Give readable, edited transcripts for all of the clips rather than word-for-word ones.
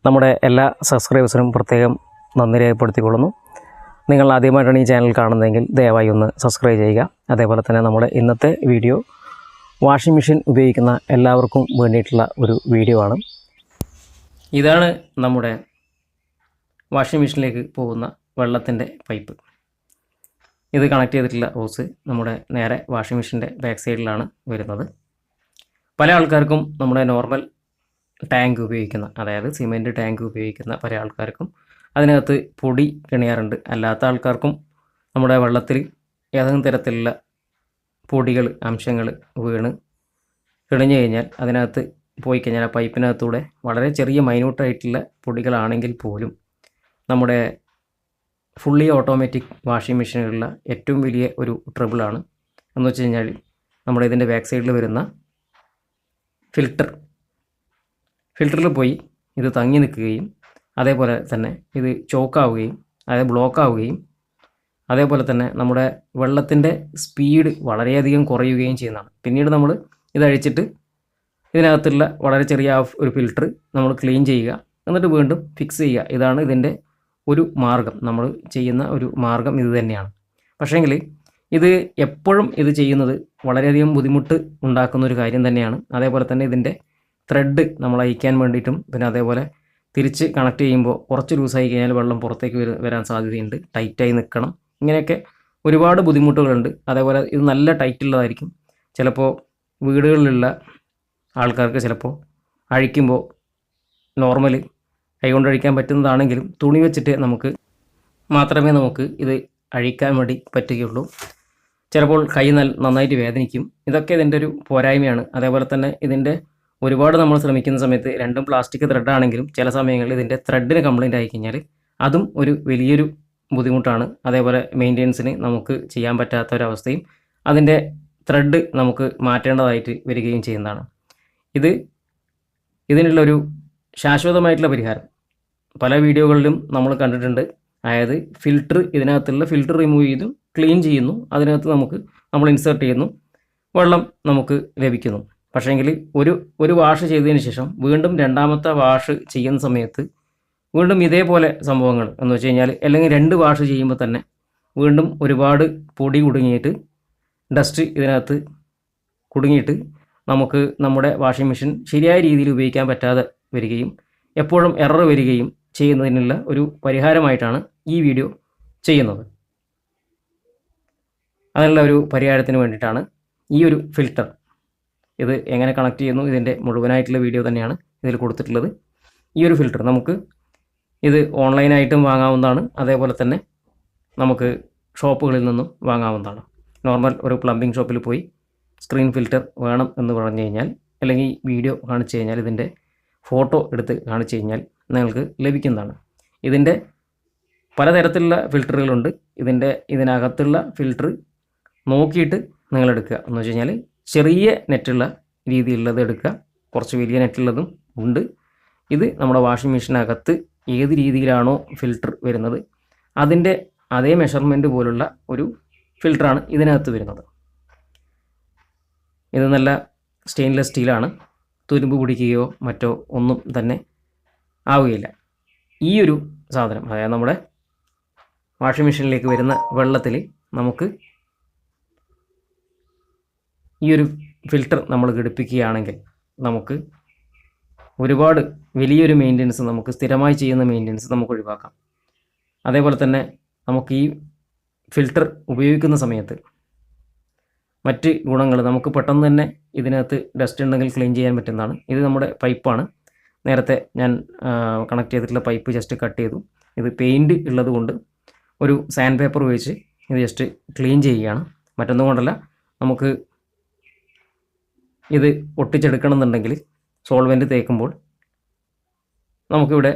നമ്മുടെ എല്ലാ സബ്സ്ക്രൈബേഴ്സിനും പ്രത്യേകം നന്ദി രേഖപ്പെടുത്തിക്കൊള്ളുന്നു. നിങ്ങൾ ആദ്യമായിട്ടാണ് ഈ ചാനൽ കാണുന്നതെങ്കിൽ ദയവായി ഒന്ന് സബ്സ്ക്രൈബ് ചെയ്യുക. അതേപോലെ തന്നെ നമ്മുടെ ഇന്നത്തെ വീഡിയോ വാഷിംഗ് മെഷീൻ ഉപയോഗിക്കുന്ന എല്ലാവർക്കും വേണ്ടിയിട്ടുള്ള ഒരു വീഡിയോ ആണ്. ഇതാണ് നമ്മുടെ വാഷിംഗ് മെഷീനിലേക്ക് പോകുന്ന വെള്ളത്തിൻ്റെ പൈപ്പ്. ഇത് കണക്ട് ചെയ്തിട്ടുള്ള ഹോസ് നമ്മുടെ നേരെ വാഷിംഗ് മെഷീൻ്റെ ബാക്ക് സൈഡിലാണ് വരുന്നത്. പല ആൾക്കാർക്കും നമ്മുടെ നോർമൽ ടാങ്ക് ഉപയോഗിക്കുന്ന, അതായത് സിമെൻറ്റ് ടാങ്ക് ഉപയോഗിക്കുന്ന പല ആൾക്കാർക്കും അതിനകത്ത് പൊടി കിണിയാറുണ്ട്. അല്ലാത്ത ആൾക്കാർക്കും നമ്മുടെ വെള്ളത്തിൽ ഏതെങ്കിലും തരത്തിലുള്ള പൊടികൾ, അംശങ്ങൾ വീണ് കിണിഞ്ഞു കഴിഞ്ഞാൽ അതിനകത്ത് പോയി കഴിഞ്ഞാൽ ആ പൈപ്പിനകത്തൂടെ വളരെ ചെറിയ മൈന്യൂട്ടായിട്ടുള്ള പൊടികളാണെങ്കിൽ പോലും നമ്മുടെ ഫുള്ളി ഓട്ടോമാറ്റിക് വാഷിംഗ് മെഷീനുകളിലുള്ള ഏറ്റവും വലിയ ഒരു ട്രബിളാണ് എന്ന് വെച്ച് കഴിഞ്ഞാൽ നമ്മുടെ ഇതിൻ്റെ ബാക്ക് സൈഡിൽ വരുന്ന ഫിൽറ്ററിൽ പോയി ഇത് തങ്ങി നിൽക്കുകയും അതേപോലെ തന്നെ ഇത് ചോക്കാവുകയും അതായത് ബ്ലോക്കാവുകയും അതേപോലെ തന്നെ നമ്മുടെ വെള്ളത്തിൻ്റെ സ്പീഡ് വളരെയധികം കുറയുകയും ചെയ്യുന്നതാണ്. പിന്നീട് നമ്മൾ ഇതഴിച്ചിട്ട് ഇതിനകത്തുള്ള വളരെ ചെറിയ ഒരു ഫിൽറ്റർ നമ്മൾ ക്ലീൻ ചെയ്യുക, എന്നിട്ട് വീണ്ടും ഫിക്സ് ചെയ്യുക. ഇതാണ് ഇതിൻ്റെ ഒരു മാർഗം. നമ്മൾ ചെയ്യുന്ന ഒരു മാർഗം ഇത് തന്നെയാണ്. പക്ഷേങ്കിൽ ഇത് എപ്പോഴും ഇത് ചെയ്യുന്നത് വളരെയധികം ബുദ്ധിമുട്ട് ഉണ്ടാക്കുന്ന ഒരു കാര്യം തന്നെയാണ്. അതേപോലെ തന്നെ ഇതിൻ്റെ ത്രെഡ് നമ്മൾ അയക്കാൻ വേണ്ടിയിട്ടും പിന്നെ അതേപോലെ തിരിച്ച് കണക്ട് ചെയ്യുമ്പോൾ കുറച്ച് ലൂസായി കഴിഞ്ഞാൽ വെള്ളം പുറത്തേക്ക് വരാൻ സാധ്യതയുണ്ട്. ടൈറ്റായി നിൽക്കണം. ഇങ്ങനെയൊക്കെ ഒരുപാട് ബുദ്ധിമുട്ടുകളുണ്ട്. അതേപോലെ ഇത് നല്ല ടൈറ്റുള്ളതായിരിക്കും. ചിലപ്പോൾ വീടുകളിലുള്ള ആൾക്കാർക്ക് ചിലപ്പോൾ അഴിക്കുമ്പോൾ നോർമൽ കൈകൊണ്ട് അഴിക്കാൻ പറ്റുന്നതാണെങ്കിലും തുണി വെച്ചിട്ട് മാത്രമേ നമുക്ക് ഇത് അഴിക്കാൻ വേണ്ടി പറ്റുകയുള്ളൂ. ചിലപ്പോൾ കൈ നന്നായിട്ട് വേദനിക്കും. ഇതൊക്കെ ഇതിൻ്റെ ഒരു പോരായ്മയാണ്. അതേപോലെ തന്നെ ഇതിൻ്റെ ഒരുപാട് നമ്മൾ ശ്രമിക്കുന്ന സമയത്ത് രണ്ടും പ്ലാസ്റ്റിക് ത്രെഡാണെങ്കിലും ചില സമയങ്ങളിൽ ഇതിൻ്റെ ത്രെഡിന് കംപ്ലൈൻറ്റ് ആയി കഴിഞ്ഞാൽ അതും ഒരു വലിയൊരു ബുദ്ധിമുട്ടാണ്. അതേപോലെ മെയിൻ്റെനൻസിന് നമുക്ക് ചെയ്യാൻ പറ്റാത്ത ഒരവസ്ഥയും അതിൻ്റെ ത്രെഡ് നമുക്ക് മാറ്റേണ്ടതായിട്ട് വരികയും ചെയ്യുന്നതാണ്. ഇതിനുള്ളൊരു ശാശ്വതമായിട്ടുള്ള പരിഹാരം പല വീഡിയോകളിലും നമ്മൾ കണ്ടിട്ടുണ്ട്. അതായത് ഇതിനകത്തുള്ള ഫിൽറ്റർ റിമൂവ് ചെയ്തു ക്ലീൻ ചെയ്യുന്നു, അതിനകത്ത് നമ്മൾ ഇൻസേർട്ട് ചെയ്യുന്നു, വെള്ളം നമുക്ക് ലഭിക്കുന്നു. പക്ഷേങ്കിൽ ഒരു വാഷ് ചെയ്തതിന് ശേഷം വീണ്ടും രണ്ടാമത്തെ വാഷ് ചെയ്യുന്ന സമയത്ത് വീണ്ടും ഇതേപോലെ സംഭവങ്ങൾ എന്ന് വെച്ച് കഴിഞ്ഞാൽ, അല്ലെങ്കിൽ 2 വാഷ് ചെയ്യുമ്പോൾ തന്നെ വീണ്ടും ഒരുപാട് പൊടി കുടുങ്ങിയിട്ട് ഡസ്റ്റ് ഇതിനകത്ത് കുടുങ്ങിയിട്ട് നമുക്ക് നമ്മുടെ വാഷിംഗ് മെഷീൻ ശരിയായ രീതിയിൽ ഉപയോഗിക്കാൻ പറ്റാതെ വരികയും എപ്പോഴും എറർ വരികയും ചെയ്യുന്നതിനുള്ള ഒരു പരിഹാരമായിട്ടാണ് ഈ വീഡിയോ ചെയ്യുന്നത്. അതിനുള്ള ഒരു പരിഹാരത്തിന് വേണ്ടിയിട്ടാണ് ഈ ഒരു ഫിൽറ്റർ. ഇത് എങ്ങനെ കണക്ട് ചെയ്യുന്നു ഇതിൻ്റെ മുഴുവനായിട്ടുള്ള വീഡിയോ തന്നെയാണ് ഇതിൽ കൊടുത്തിട്ടുള്ളത്. ഈ ഒരു ഫിൽറ്റർ നമുക്ക് ഇത് ഓൺലൈനായിട്ടും വാങ്ങാവുന്നതാണ്. അതേപോലെ തന്നെ നമുക്ക് ഷോപ്പുകളിൽ നിന്നും വാങ്ങാവുന്നതാണ്. നോർമൽ ഒരു പ്ലംബിംഗ് ഷോപ്പിൽ പോയി സ്ക്രീൻ ഫിൽറ്റർ വേണം എന്ന് പറഞ്ഞു കഴിഞ്ഞാൽ, അല്ലെങ്കിൽ വീഡിയോ കാണിച്ചു കഴിഞ്ഞാൽ, ഇതിൻ്റെ ഫോട്ടോ എടുത്ത് കാണിച്ചു കഴിഞ്ഞാൽ നിങ്ങൾക്ക് ലഭിക്കുന്നതാണ്. ഇതിൻ്റെ പലതരത്തിലുള്ള ഫിൽറ്ററുകളുണ്ട്. ഇതിനകത്തുള്ള ഫിൽറ്റർ നോക്കിയിട്ട് നിങ്ങൾ എടുക്കുക. എന്ന് വെച്ച് കഴിഞ്ഞാൽ ചെറിയ നെറ്റുള്ള രീതിയിലുള്ളത് എടുക്കുക, കുറച്ച് വലിയ നെറ്റുള്ളതും ഉണ്ട്. ഇത് നമ്മുടെ വാഷിംഗ് മെഷീനകത്ത് ഏത് രീതിയിലാണോ ഫിൽറ്റർ വരുന്നത് അതിൻ്റെ അതേ മെഷർമെൻറ്റ് പോലുള്ള ഒരു ഫിൽറ്ററാണ് ഇതിനകത്ത് വരുന്നത്. ഇത് നല്ല സ്റ്റെയിൻലെസ് സ്റ്റീലാണ്. തുരുമ്പ് പിടിക്കുകയോ മറ്റോ ഒന്നും തന്നെ ആവുകയില്ല. ഈ ഒരു സാധനം, അതായത് നമ്മുടെ വാഷിംഗ് മെഷീനിലേക്ക് വരുന്ന വെള്ളത്തിൽ നമുക്ക് ഈ ഒരു ഫിൽറ്റർ നമ്മൾ ഘടിപ്പിക്കുകയാണെങ്കിൽ നമുക്ക് ഒരുപാട് വലിയൊരു മെയിൻ്റെനൻസ്, നമുക്ക് സ്ഥിരമായി ചെയ്യുന്ന മെയിൻ്റെനൻസ് നമുക്ക് ഒഴിവാക്കാം. അതേപോലെ തന്നെ നമുക്ക് ഈ ഫിൽറ്റർ ഉപയോഗിക്കുന്ന സമയത്ത് മറ്റ് ഗുണങ്ങൾ, നമുക്ക് പെട്ടെന്ന് തന്നെ ഇതിനകത്ത് ഡസ്റ്റ് ഉണ്ടെങ്കിൽ ക്ലീൻ ചെയ്യാൻ പറ്റുന്നതാണ്. ഇത് നമ്മുടെ പൈപ്പാണ്. നേരത്തെ ഞാൻ കണക്ട് ചെയ്തിട്ടുള്ള പൈപ്പ് ജസ്റ്റ് കട്ട് ചെയ്തു. ഇത് പെയിൻറ്റ് ഉള്ളത് കൊണ്ട് ഒരു സാൻഡ് പേപ്പർ ഉപയോഗിച്ച് ഇത് ജസ്റ്റ് ക്ലീൻ ചെയ്യുകയാണ്. മറ്റൊന്നും കൊണ്ടല്ല, നമുക്ക് ഇത് ഒട്ടിച്ചെടുക്കണം എന്നുണ്ടെങ്കിൽ സോൾവെൻറ്റ് തേക്കുമ്പോൾ നമുക്കിവിടെ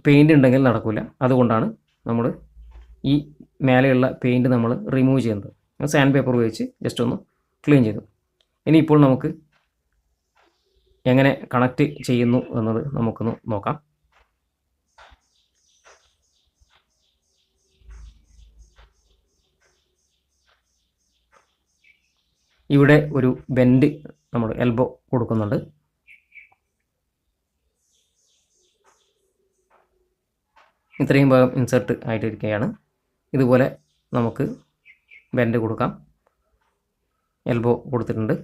പെയിൻറ്റ് ഉണ്ടെങ്കിൽ നടക്കില്ല. അതുകൊണ്ടാണ് നമ്മൾ ഈ മേലെയുള്ള പെയിൻറ്റ് നമ്മൾ റിമൂവ് ചെയ്യുന്നത്. സാൻഡ് പേപ്പർ ഉപയോഗിച്ച് ജസ്റ്റ് ഒന്ന് ക്ലീൻ ചെയ്തു. ഇനിയിപ്പോൾ നമുക്ക് എങ്ങനെ കണക്റ്റ് ചെയ്യുന്നു എന്നത് നമുക്കൊന്ന് നോക്കാം. ഇവിടെ ഒരു ബെൻഡ് നമ്മൾ എൽബോ കൊടുക്കുന്നുണ്ട്. ഇത്രയും ഭാഗം ഇൻസെർട്ട് ആയിട്ടിരിക്കുകയാണ്. ഇതുപോലെ നമുക്ക് ബെൻഡ് കൊടുക്കാം. എൽബോ കൊടുത്തിട്ടുണ്ട്.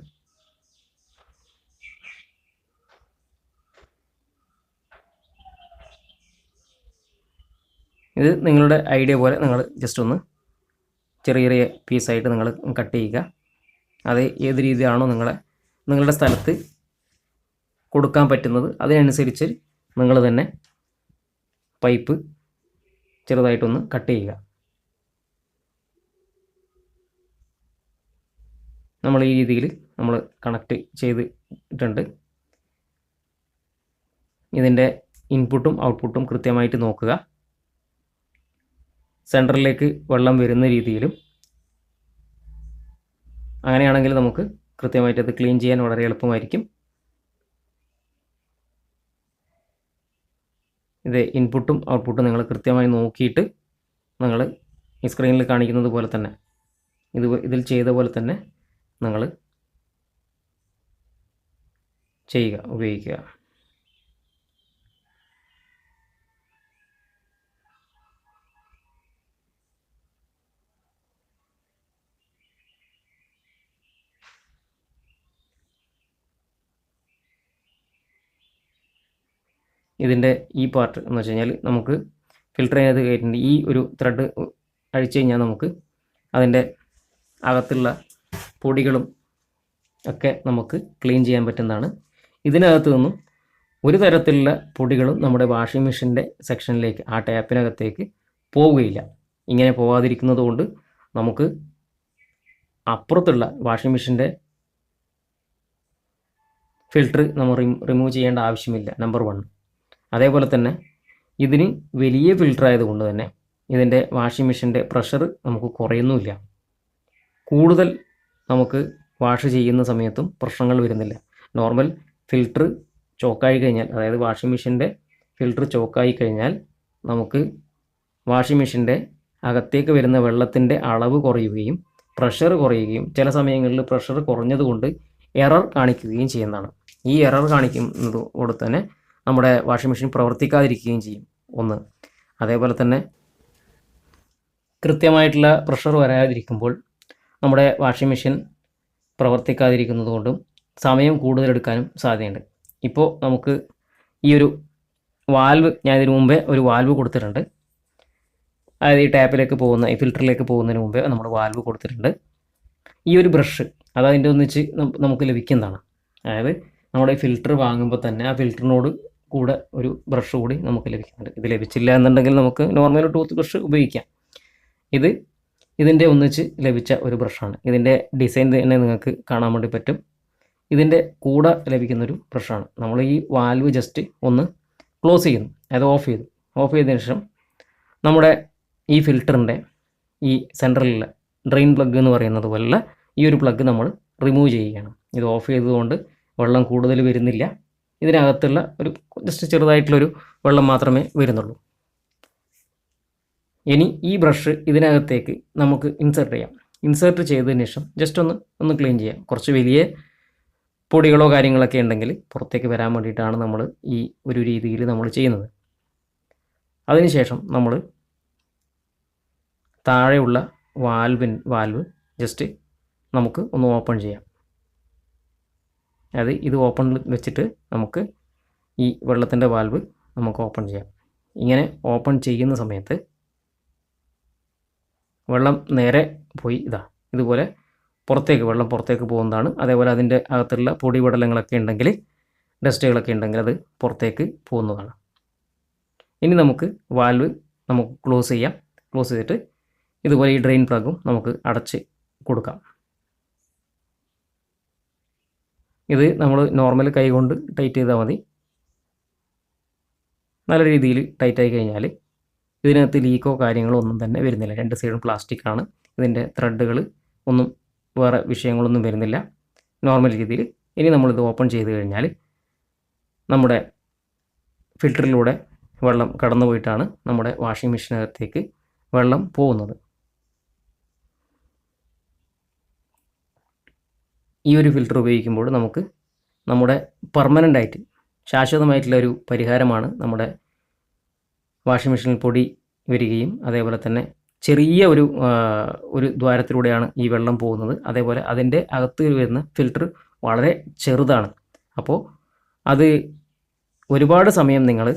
ഇത് നിങ്ങളുടെ ഐഡിയ പോലെ നിങ്ങൾ ജസ്റ്റ് ഒന്ന് ചെറിയ ചെറിയ പീസായിട്ട് നിങ്ങൾ കട്ട് ചെയ്യുക. അത് ഏത് രീതിയാണോ നിങ്ങളുടെ സ്ഥലത്ത് കൊടുക്കാൻ പറ്റുന്നത് അതിനനുസരിച്ച് നിങ്ങൾ തന്നെ പൈപ്പ് ചെറുതായിട്ടൊന്ന് കട്ട് ചെയ്യുക. നമ്മൾ ഈ രീതിയിൽ നമ്മൾ കണക്റ്റ് ചെയ്തിട്ടുണ്ട്. ഇതിൻ്റെ ഇൻപുട്ടും ഔട്ട്പുട്ടും കൃത്യമായിട്ട് നോക്കുക. സെൻറ്ററിലേക്ക് വെള്ളം വരുന്ന രീതിയിലും, അങ്ങനെയാണെങ്കിൽ നമുക്ക് കൃത്യമായിട്ട് അത് ക്ലീൻ ചെയ്യാൻ വളരെ എളുപ്പമായിരിക്കും. ഇത് ഇൻപുട്ടും ഔട്ട്പുട്ടും നിങ്ങൾ കൃത്യമായി നോക്കിയിട്ട് നിങ്ങൾ ഈ സ്ക്രീനിൽ കാണിക്കുന്നത് പോലെ തന്നെ ഇതിൽ ചെയ്ത പോലെ തന്നെ നിങ്ങൾ ചെയ്യുക, ഉപയോഗിക്കുക. ഇതിൻ്റെ ഈ പാർട്ട് എന്ന് വെച്ച് കഴിഞ്ഞാൽ നമുക്ക് ഫിൽറ്റർ ചെയ്ത് കയറ്റിൻ്റെ ഈ ഒരു ത്രെഡ് അഴിച്ചു കഴിഞ്ഞാൽ നമുക്ക് അതിൻ്റെ അകത്തുള്ള പൊടികളും ഒക്കെ നമുക്ക് ക്ലീൻ ചെയ്യാൻ പറ്റുന്നതാണ്. ഇതിനകത്ത് നിന്നും ഒരു തരത്തിലുള്ള പൊടികളും നമ്മുടെ വാഷിംഗ് മെഷീൻ്റെ സെക്ഷനിലേക്ക്, ആ ടാപ്പിനകത്തേക്ക് പോവുകയില്ല. ഇങ്ങനെ പോവാതിരിക്കുന്നത് കൊണ്ട് നമുക്ക് അപ്പുറത്തുള്ള വാഷിംഗ് മെഷീൻ്റെ ഫിൽറ്റർ നമ്മൾ റിമൂവ് ചെയ്യേണ്ട ആവശ്യമില്ല, നമ്പർ 1. അതേപോലെ തന്നെ ഇതിന് വലിയ ഫിൽറ്റർ ആയതുകൊണ്ട് തന്നെ ഇതിൻ്റെ വാഷിംഗ് മെഷീൻ്റെ പ്രഷർ നമുക്ക് കുറയുന്നുമില്ല. കൂടുതൽ നമുക്ക് വാഷ് ചെയ്യുന്ന സമയത്തും പ്രശ്നങ്ങൾ വരുന്നില്ല. നോർമൽ ഫിൽറ്റർ ചോക്കായി കഴിഞ്ഞാൽ, അതായത് വാഷിംഗ് മെഷീൻ്റെ ഫിൽറ്റർ ചോക്കായി കഴിഞ്ഞാൽ നമുക്ക് വാഷിംഗ് മെഷീൻ്റെ അകത്തേക്ക് വരുന്ന വെള്ളത്തിൻ്റെ അളവ് കുറയുകയും പ്രഷർ കുറയുകയും ചില സമയങ്ങളിൽ പ്രഷർ കുറഞ്ഞതുകൊണ്ട് എറർ കാണിക്കുകയും ചെയ്യുന്നതാണ്. ഈ എറർ കാണിക്കുന്നതോടെ തന്നെ നമ്മുടെ വാഷിംഗ് മെഷീൻ പ്രവർത്തിക്കാതിരിക്കുകയും ചെയ്യും. ഒന്ന്, അതേപോലെ തന്നെ കൃത്യമായിട്ടുള്ള പ്രഷർ വരാതിരിക്കുമ്പോൾ നമ്മുടെ വാഷിംഗ് മെഷീൻ പ്രവർത്തിക്കാതിരിക്കുന്നത് കൊണ്ടും സമയം കൂടുതലെടുക്കാനും സാധ്യതയുണ്ട്. ഇപ്പോൾ നമുക്ക് ഈ ഒരു വാൽവ്, ഞാൻ ഇതിനു മുമ്പേ ഒരു വാൽവ് കൊടുത്തിട്ടുണ്ട്. അതായത് ഈ ടാപ്പിലേക്ക് പോകുന്ന, ഈ ഫിൽറ്ററിലേക്ക് പോകുന്നതിന് മുമ്പേ നമ്മൾ വാൽവ് കൊടുത്തിട്ടുണ്ട്. ഈ ഒരു ബ്രഷ് അത് അതിൻ്റെ ഒന്നിച്ച് നമുക്ക് ലഭിക്കുന്നതാണ്. അതായത് നമ്മുടെ ഫിൽറ്റർ വാങ്ങുമ്പോൾ തന്നെ ആ ഫിൽറ്ററിനോട് കൂടെ ഒരു ബ്രഷ് കൂടി നമുക്ക് ലഭിക്കുന്നുണ്ട്. ഇത് ലഭിച്ചില്ല എന്നുണ്ടെങ്കിൽ നമുക്ക് നോർമൽ ടൂത്ത് ബ്രഷ് ഉപയോഗിക്കാം. ഇതിൻ്റെ ഒന്നിച്ച് ലഭിച്ച ഒരു ബ്രഷാണ്. ഇതിൻ്റെ ഡിസൈൻ തന്നെ നിങ്ങൾക്ക് കാണാൻ വേണ്ടി പറ്റും. ഇതിൻ്റെ കൂടെ ലഭിക്കുന്നൊരു ബ്രഷാണ്. നമ്മൾ ഈ വാൽവ് ജസ്റ്റ് ഒന്ന് ക്ലോസ് ചെയ്യുന്നു, അത് ഓഫ് ചെയ്തതിന് ശേഷം നമ്മുടെ ഈ ഫിൽറ്ററിൻ്റെ ഈ സെൻട്രലിലെ ഡ്രെയിൻ പ്ലഗ് എന്ന് പറയുന്നത് പോലുള്ള ഈ ഒരു പ്ലഗ് നമ്മൾ റിമൂവ് ചെയ്യുകയാണ്. ഇത് ഓഫ് ചെയ്തതുകൊണ്ട് വെള്ളം കൂടുതൽ വരുന്നില്ല. ഇതിനകത്തുള്ള ഒരു ജസ്റ്റ് ചെറുതായിട്ടുള്ളൊരു വെള്ളം മാത്രമേ വരുന്നുള്ളൂ. ഇനി ഈ ബ്രഷ് ഇതിനകത്തേക്ക് നമുക്ക് ഇൻസേർട്ട് ചെയ്യാം. ഇൻസേർട്ട് ചെയ്തതിന് ശേഷം ജസ്റ്റ് ഒന്ന് ക്ലീൻ ചെയ്യാം. കുറച്ച് വലിയ പൊടികളോ കാര്യങ്ങളൊക്കെ ഉണ്ടെങ്കിൽ പുറത്തേക്ക് വരാൻ വേണ്ടിയിട്ടാണ് നമ്മൾ ഈ ഒരു രീതിയിൽ നമ്മൾ ചെയ്യുന്നത്. അതിനുശേഷം നമ്മൾ താഴെയുള്ള വാൽവ് ജസ്റ്റ് നമുക്ക് ഒന്ന് ഓപ്പൺ ചെയ്യാം. അതായത് ഇത് ഓപ്പണിൽ വെച്ചിട്ട് നമുക്ക് ഈ വെള്ളത്തിൻ്റെ വാൽവ് നമുക്ക് ഓപ്പൺ ചെയ്യാം. ഇങ്ങനെ ഓപ്പൺ ചെയ്യുന്ന സമയത്ത് വെള്ളം നേരെ പോയി ഇതുപോലെ വെള്ളം പുറത്തേക്ക് പോകുന്നതാണ്. അതേപോലെ അതിൻ്റെ അകത്തുള്ള പൊടിപടലങ്ങളൊക്കെ ഉണ്ടെങ്കിൽ, ഡസ്റ്റുകളൊക്കെ ഉണ്ടെങ്കിൽ അത് പുറത്തേക്ക് പോകുന്നതാണ്. ഇനി നമുക്ക് വാൽവ് നമുക്ക് ക്ലോസ് ചെയ്യാം. ക്ലോസ് ചെയ്തിട്ട് ഇതുപോലെ ഈ ഡ്രെയിൻ പ്ലഗും നമുക്ക് അടച്ച് കൊടുക്കാം. ഇത് നമ്മൾ നോർമൽ കൈ കൊണ്ട് ടൈറ്റ് ചെയ്താൽ മതി. നല്ല രീതിയിൽ ടൈറ്റായി കഴിഞ്ഞാൽ ഇതിനകത്ത് ലീക്കോ കാര്യങ്ങളോ ഒന്നും തന്നെ വരുന്നില്ല. രണ്ട് സൈഡും പ്ലാസ്റ്റിക് ആണ്. ഇതിൻ്റെ ത്രെഡുകൾ ഒന്നും വേറെ വിഷയങ്ങളൊന്നും വരുന്നില്ല, നോർമൽ രീതിയിൽ. ഇനി നമ്മളിത് ഓപ്പൺ ചെയ്ത് കഴിഞ്ഞാൽ നമ്മുടെ ഫിൽറ്ററിലൂടെ വെള്ളം കടന്നു പോയിട്ടാണ് നമ്മുടെ വാഷിംഗ് മെഷീനകത്തേക്ക് വെള്ളം പോകുന്നത്. ഈ ഒരു ഫിൽറ്റർ ഉപയോഗിക്കുമ്പോൾ നമുക്ക് നമ്മുടെ പെർമനൻ്റായിട്ട് ശാശ്വതമായിട്ടുള്ള ഒരു പരിഹാരമാണ് നമ്മുടെ വാഷിംഗ് മെഷീനിൽ പൊടി വരികയും അതേപോലെ തന്നെ ചെറിയ ഒരു ദ്വാരത്തിലൂടെയാണ് ഈ വെള്ളം പോകുന്നത്. അതേപോലെ അതിൻ്റെ അകത്ത് വരുന്ന ഫിൽറ്റർ വളരെ ചെറുതാണ്. അപ്പോൾ അത് ഒരുപാട് സമയം നിങ്ങൾ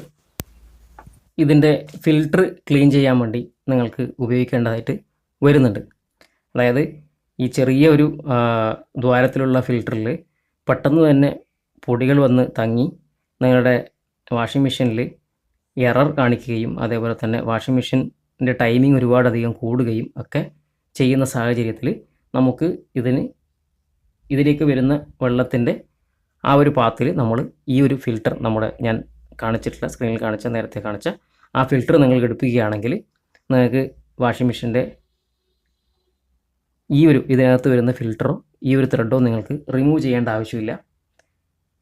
ഇതിൻ്റെ ഫിൽറ്റർ ക്ലീൻ ചെയ്യാൻ വേണ്ടി നിങ്ങൾക്ക് ഉപയോഗിക്കേണ്ടതായിട്ട് വരുന്നുണ്ട്. അതായത് ഈ ചെറിയ ഒരു ദ്വാരത്തിലുള്ള ഫിൽറ്ററിൽ പെട്ടെന്ന് തന്നെ പൊടികൾ വന്ന് തങ്ങി നിങ്ങളുടെ വാഷിംഗ് മെഷീനിൽ എറർ കാണിക്കുകയും അതേപോലെ തന്നെ വാഷിംഗ് മെഷീൻ്റെ ടൈമിംഗ് ഒരുപാടധികം കൂടുകയും ഒക്കെ ചെയ്യുന്ന സാഹചര്യത്തിൽ നമുക്ക് ഇതിലേക്ക് വരുന്ന വെള്ളത്തിൻ്റെ ആ ഒരു പാത്തിൽ നമ്മൾ ഈ ഒരു ഫിൽറ്റർ ഞാൻ കാണിച്ചിട്ടുള്ള സ്ക്രീനിൽ നേരത്തെ കാണിച്ച ആ ഫിൽറ്റർ നിങ്ങൾ ഘടിപ്പിക്കുകയാണെങ്കിൽ നിങ്ങൾക്ക് വാഷിംഗ് മെഷീൻ്റെ ഇതിനകത്ത് വരുന്ന ഫിൽറ്ററോ ഈ ഒരു ത്രെഡോ നിങ്ങൾക്ക് റിമൂവ് ചെയ്യേണ്ട ആവശ്യമില്ല.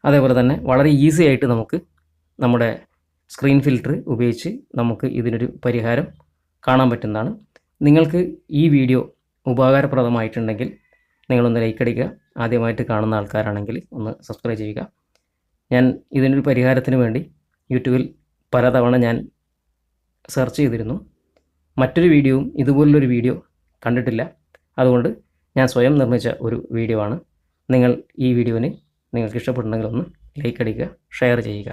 അതേപോലെ തന്നെ വളരെ ഈസി ആയിട്ട് നമുക്ക് നമ്മുടെ സ്ക്രീൻ ഫിൽറ്റർ ഉപയോഗിച്ച് നമുക്ക് ഇതിനൊരു പരിഹാരം കാണാൻ പറ്റുന്നതാണ്. നിങ്ങൾക്ക് ഈ വീഡിയോ ഉപകാരപ്രദമായിട്ടുണ്ടെങ്കിൽ നിങ്ങളൊന്ന് ലൈക്ക് അടിക്കുക. ആദ്യമായിട്ട് കാണുന്ന ആൾക്കാരാണെങ്കിൽ ഒന്ന് സബ്സ്ക്രൈബ് ചെയ്യുക. ഞാൻ ഇതിനൊരു പരിഹാരത്തിന് വേണ്ടി യൂട്യൂബിൽ പലതവണ ഞാൻ സെർച്ച് ചെയ്തിരുന്നു. മറ്റൊരു വീഡിയോയും ഇതുപോലുള്ളൊരു വീഡിയോ കണ്ടിട്ടില്ല. അതുകൊണ്ട് ഞാൻ സ്വയം നിർമ്മിച്ച ഒരു വീഡിയോ ആണ്. നിങ്ങൾ ഈ വീഡിയോന് നിങ്ങൾക്ക് ഇഷ്ടപ്പെടുന്നെങ്കിൽ ഒന്ന് ലൈക്ക് അടിക്കുക, ഷെയർ ചെയ്യുക.